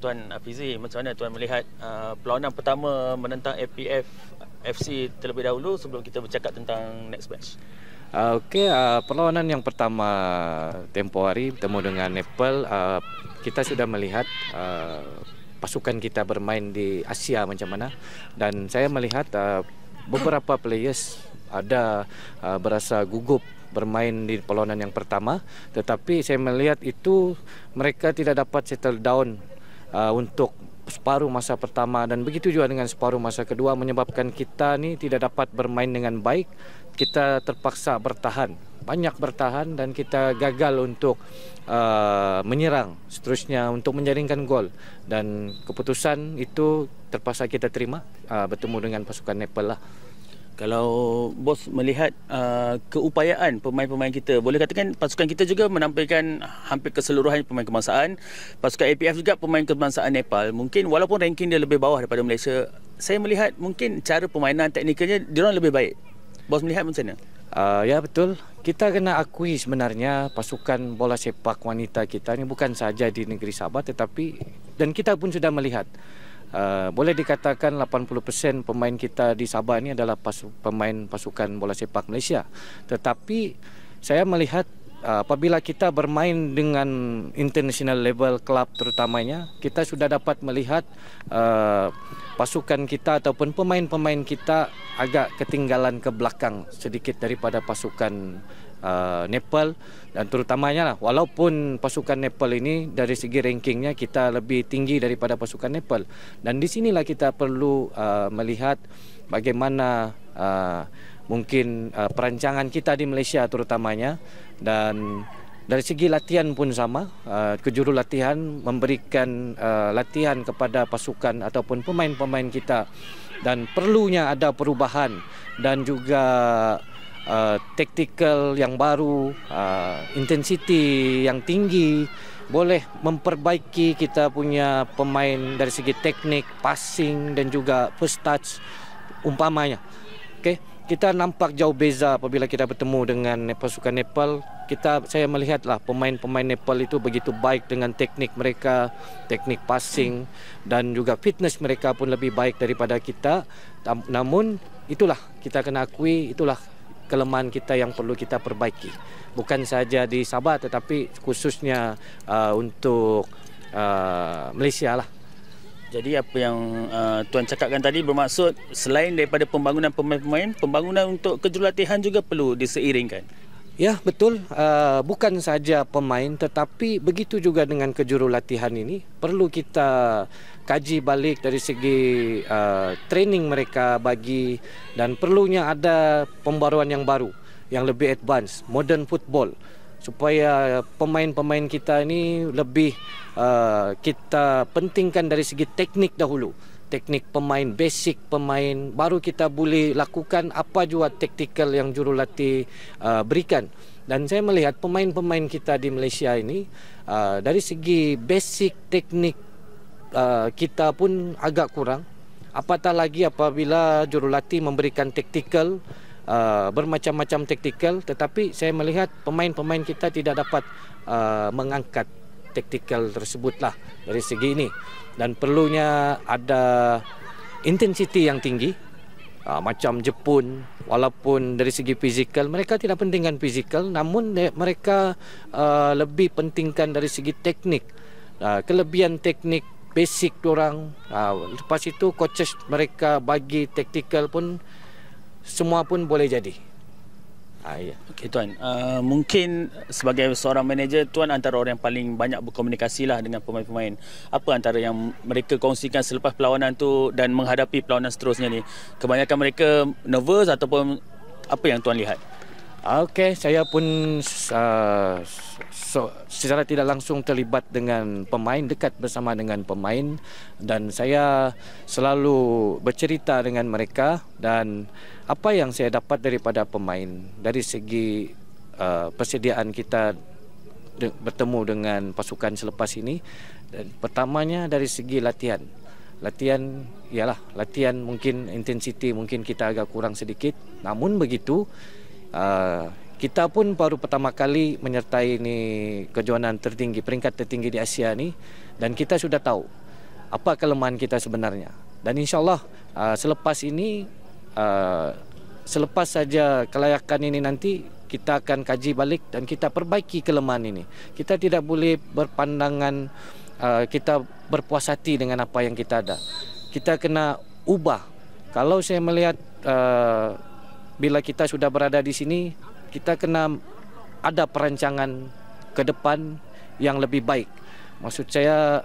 Tuan Hafizi, macam mana Tuan melihat perlawanan pertama menentang APF FC terlebih dahulu sebelum kita bercakap tentang next match? Perlawanan yang pertama tempoh hari bertemu dengan Nepal, kita sudah melihat pasukan kita bermain di Asia macam mana, dan saya melihat beberapa players ada berasa gugup bermain di perlawanan yang pertama, tetapi saya melihat itu mereka tidak dapat settle down untuk separuh masa pertama, dan begitu juga dengan separuh masa kedua, menyebabkan kita ni tidak dapat bermain dengan baik. Kita terpaksa bertahan, banyak bertahan, dan kita gagal untuk menyerang seterusnya untuk menjaringkan gol, dan keputusan itu terpaksa kita terima bertemu dengan pasukan Nepal lah. Kalau bos melihat keupayaan pemain-pemain kita, boleh katakan pasukan kita juga menampilkan hampir keseluruhan pemain kebangsaan. Pasukan APF juga pemain kebangsaan Nepal. Mungkin walaupun ranking dia lebih bawah daripada Malaysia, saya melihat mungkin cara permainan teknikalnya diorang lebih baik. Bos melihat macam mana? Ya betul, kita kena akui sebenarnya pasukan bola sepak wanita kita ni bukan saja di negeri Sabah, tetapi dan kita pun sudah melihat boleh dikatakan 80% pemain kita di Sabah ini adalah pemain pasukan bola sepak Malaysia. Tetapi saya melihat apabila kita bermain dengan international level club terutamanya, kita sudah dapat melihat pasukan kita ataupun pemain-pemain kita agak ketinggalan ke belakang sedikit daripada pasukan Nepal, dan terutamanya lah, walaupun pasukan Nepal ini dari segi rankingnya kita lebih tinggi daripada pasukan Nepal, dan di sinilah kita perlu melihat bagaimana mungkin perancangan kita di Malaysia terutamanya, dan dari segi latihan pun sama, kejuru latihan memberikan latihan kepada pasukan ataupun pemain-pemain kita, dan perlunya ada perubahan dan juga taktikal yang baru, intensiti yang tinggi, boleh memperbaiki kita punya pemain dari segi teknik, passing dan juga first touch umpamanya. Kita nampak jauh beza apabila kita bertemu dengan pasukan Nepal. Saya melihatlah pemain-pemain Nepal itu begitu baik dengan teknik mereka, teknik passing dan juga fitness mereka pun lebih baik daripada kita. Namun itulah kita kena akui, itulah kelemahan kita yang perlu kita perbaiki, bukan saja di Sabah tetapi khususnya untuk Malaysia lah. Jadi apa yang Tuan cakapkan tadi bermaksud selain daripada pembangunan pemain-pemain, pembangunan untuk kejurulatihan juga perlu diseiringkan. Ya betul, bukan saja pemain tetapi begitu juga dengan kejurulatihan ini perlu kita kaji balik dari segi training mereka bagi, dan perlunya ada pembaruan yang baru, yang lebih advance, modern football, supaya pemain-pemain kita ini lebih kita pentingkan dari segi teknik dahulu. Teknik pemain, basic pemain, baru kita boleh lakukan apa juga taktikal yang jurulatih berikan. Dan saya melihat pemain-pemain kita di Malaysia ini dari segi basic teknik kita pun agak kurang. Apatah lagi apabila jurulatih memberikan taktikal, bermacam-macam taktikal, tetapi saya melihat pemain-pemain kita tidak dapat mengangkat taktikal tersebutlah dari segi ini, dan perlunya ada intensiti yang tinggi, macam Jepun. Walaupun dari segi fizikal mereka tidak pentingkan fizikal, namun mereka lebih pentingkan dari segi teknik, kelebihan teknik basic diorang. Lepas itu coaches mereka bagi taktikal pun semua pun boleh jadi. Ya. Okey Tuan, mungkin sebagai seorang manager, Tuan antara orang yang paling banyak berkomunikasi lah dengan pemain-pemain. Apa antara yang mereka kongsikan selepas perlawanan tu dan menghadapi perlawanan seterusnya ni? Kebanyakan mereka nervous ataupun apa yang Tuan lihat? Saya pun secara tidak langsung terlibat dengan pemain, dekat bersama dengan pemain, dan saya selalu bercerita dengan mereka, dan apa yang saya dapat daripada pemain dari segi persediaan kita bertemu dengan pasukan selepas ini. Dan pertamanya dari segi latihan. Latihan mungkin intensiti mungkin kita agak kurang sedikit, namun begitu kita pun baru pertama kali menyertai ni kejuaraan tertinggi, peringkat tertinggi di Asia ni, dan kita sudah tahu apa kelemahan kita sebenarnya. Dan insyaAllah selepas ini, selepas saja kelayakan ini nanti, kita akan kaji balik dan kita perbaiki kelemahan ini. Kita tidak boleh berpandangan, kita berpuas hati dengan apa yang kita ada. Kita kena ubah. Kalau saya melihat bila kita sudah berada di sini, kita kena ada perancangan ke depan yang lebih baik. Maksud saya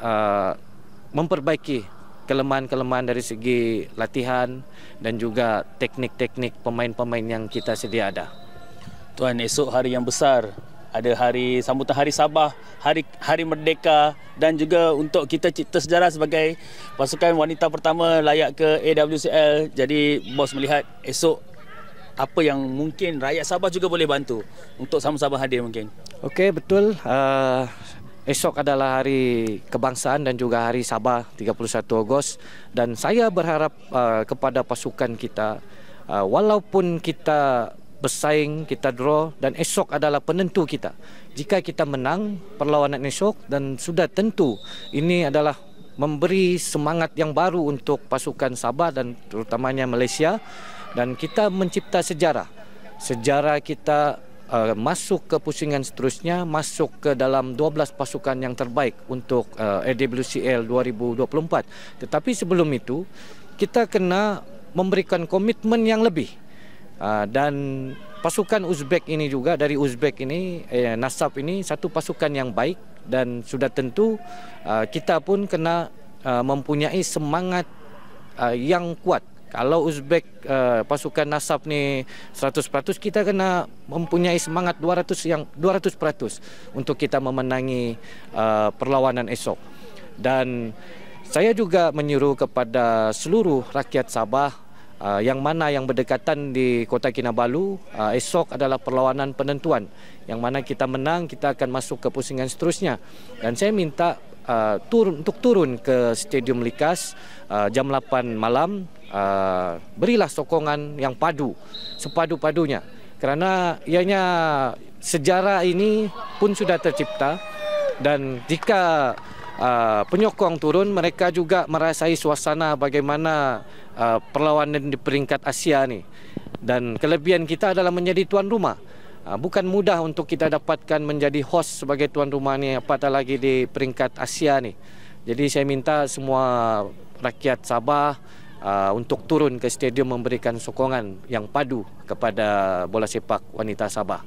memperbaiki kelemahan-kelemahan dari segi latihan dan juga teknik-teknik pemain-pemain yang kita sedia ada. Tuan, esok hari yang besar. Ada hari sambutan Hari Sabah, Hari Merdeka, dan juga untuk kita cipta sejarah sebagai pasukan wanita pertama layak ke AWCL. Jadi bos melihat esok apa yang mungkin rakyat Sabah juga boleh bantu untuk sama-sama hadir mungkin. Okey, betul. Esok adalah Hari Kebangsaan dan juga Hari Sabah 31 Ogos, dan saya berharap kepada pasukan kita, walaupun kita bersaing, kita draw, dan esok adalah penentu kita. Jika kita menang perlawanan esok, dan sudah tentu ini adalah memberi semangat yang baru untuk pasukan Sabah dan terutamanya Malaysia, dan kita mencipta sejarah. Sejarah kita masuk ke pusingan seterusnya, masuk ke dalam 12 pasukan yang terbaik untuk AWCL 2024. Tetapi sebelum itu, kita kena memberikan komitmen yang lebih. Dan pasukan Uzbek ini juga, dari Uzbek ini, Nasaf ini satu pasukan yang baik, dan sudah tentu kita pun kena mempunyai semangat yang kuat. Kalau Uzbek pasukan Nasaf ni 100%, kita kena mempunyai semangat 200% untuk kita memenangi perlawanan esok. Dan saya juga menyuruh kepada seluruh rakyat Sabah yang mana yang berdekatan di Kota Kinabalu, esok adalah perlawanan penentuan. Yang mana kita menang, kita akan masuk ke pusingan seterusnya. Dan saya minta turun ke Stadium Likas jam 8 malam. Berilah sokongan yang padu, sepadu-padunya. Kerana ianya sejarah ini pun sudah tercipta, dan jika penyokong turun, mereka juga merasai suasana bagaimana perlawanan di peringkat Asia ni. Dan kelebihan kita adalah menjadi tuan rumah. Bukan mudah untuk kita dapatkan menjadi host sebagai tuan rumah ni, apatah lagi di peringkat Asia ni. Jadi saya minta semua rakyat Sabah untuk turun ke stadium memberikan sokongan yang padu kepada bola sepak wanita Sabah.